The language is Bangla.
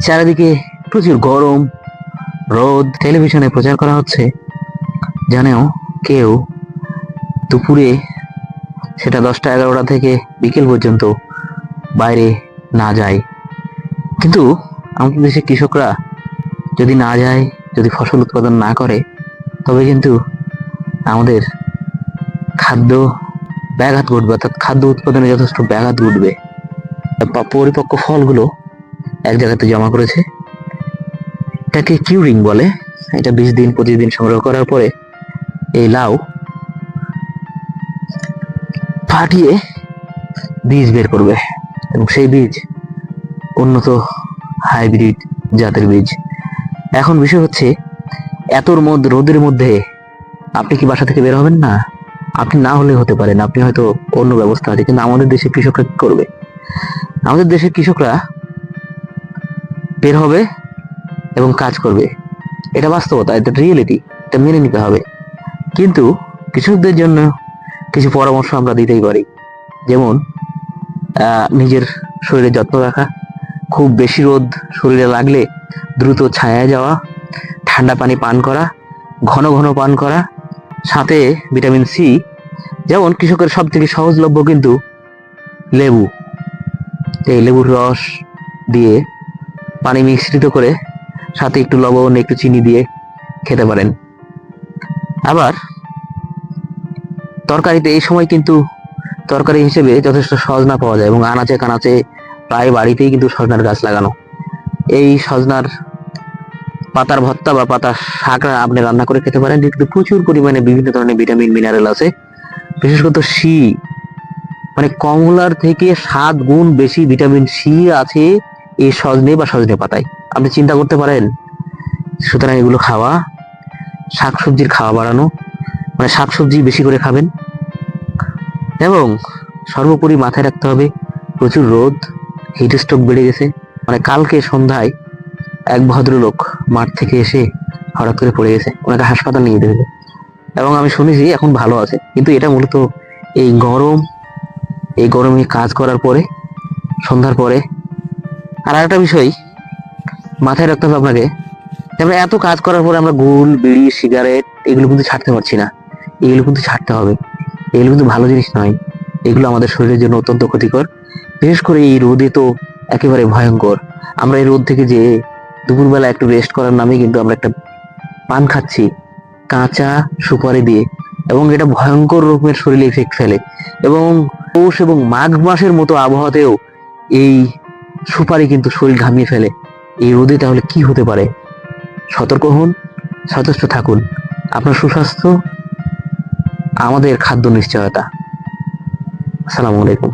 চারিদিকে প্রচুর গরম, রোদ, টেলিভিশনে প্রচার করা হচ্ছে যেন কেউ দুপুরে, সেটা 10টা-11টা থেকে বিকেল পর্যন্ত বাইরে না যায়। কিন্তু আমাদের দেশের কৃষকরা যদি না যায়, যদি ফসল উৎপাদন না করে, তবে কিন্তু আমাদের খাদ্য ব্যাঘাত ঘটবে, অর্থাৎ খাদ্য উৎপাদনে যথেষ্ট ব্যাঘাত ঘটবে। পরিপক্ক ফলগুলো এক জায়গাতে জমা করেছে, এটাকে কিউরিং বলে। এটা 20 দিন 25 দিন সংগ্রহ করার পরে এই লাউ ফাটিয়ে বীজ বের করবে, এবং সেই বীজ উন্নত হাইব্রিড জাতের বীজ। এখন বিষয় হচ্ছে, এতর মধ্যে রোদের মধ্যে আপনি কি বাসা থেকে বের হবেন না? আপনি না হলে হতে পারেন, আপনি হয়তো অন্য ব্যবস্থা আছে, কিন্তু আমাদের দেশের কৃষকরা কি করবে? আমাদের দেশের কৃষকরা বের হবে এবং কাজ করবে। এটা বাস্তবতা, এটা রিয়েলিটি, এটা মেনে নিতে হবে। কিন্তু কৃষকদের জন্য কিছু পরামর্শ আমরা দিতেই পারি, যেমন নিজের শরীরের যত্ন রাখা, খুব বেশি রোদ শরীরে লাগলে দ্রুত ছায়ায় যাওয়া, ঠান্ডা পানি পান করা, ঘন ঘন পান করা, সাথে ভিটামিন সি। যেমন কৃষকের সব থেকে সহজলভ্য কিন্তু লেবু। এই লেবুর রস দিয়ে পানি মিশ্রিত করে সাথে একটু লবণ, একটু চিনি দিয়ে খেতে পারেন। আবার তরকারিতে এই সময় কিন্তু তরকারি হিসেবে যথেষ্ট সজনা পাওয়া যায়, এবং আনাচে কানাচে প্রায় বাড়িতেই কিন্তু সজনার গাছ লাগানো। এই সজনার পাতার ভর্তা বা পাতার শাক আপনি রান্না করে খেতে পারেন, কিন্তু প্রচুর পরিমাণে বিভিন্ন ধরনের ভিটামিন মিনারেল আছে। বিশেষত সি, মানে কমলার থেকে 7 গুণ বেশি ভিটামিন সি আছে এই সজনে বা সজনে পাতায়। আপনি চিন্তা করতে পারেন। সুতরাং এগুলো খাওয়া, শাকসবজির খাওয়া বাড়ানো, মানে শাকসবজি বেশি করে খাবেন। এবং সর্বোপরি মাথায় রাখতে হবে, প্রচুর রোদ, হিট স্ট্রোক বেড়ে গেছে। মানে কালকে সন্ধ্যায় এক ভদ্রলোক মাঠ থেকে এসে হঠাৎ করে পড়ে গেছে, ওনাকে হাসপাতাল নিয়ে যেতে হলো, এবং আমি শুনেছি এখন ভালো আছে। কিন্তু এটা মূলত এই গরমে কাজ করার পরে, সন্ধ্যার পরে। আর একটা বিষয় মাথায় রাখতে হবে আপনাকে, আমরা এত কাজ করার পরে আমরা গুল, বিড়ি, সিগারেট এগুলো কিন্তু ছাড়তে পারছি না। এগুলো কিন্তু ছাড়তে হবে, এগুলো কিন্তু ভালো জিনিস নয়। এগুলো আমাদের শরীরের জন্য অত্যন্ত ক্ষতিকর। বিশেষ করে এই রোদে তো একেবারে ভয়ঙ্কর। আমরা এই রোদ থেকে যে দুপুরবেলা একটু রেস্ট করার নামে কিন্তু আমরা একটা পান খাচ্ছি কাঁচা সুপারি দিয়ে, এবং এটা ভয়ঙ্কর রকমের শরীরে ইফেক্ট ফেলে। এবং পৌষ এবং মাঘ মাসের মতো আবহাওয়াতেও এই সুপারি কিন্তু শরীর ঘামিয়ে ফেলে। এই রোদে তাহলে কি হতে পারে? সতর্ক হন, সচেষ্ট থাকুন। আপনার সুস্বাস্থ্য আমাদের খাদ্য নিশ্চয়তা। আসসালামু আলাইকুম।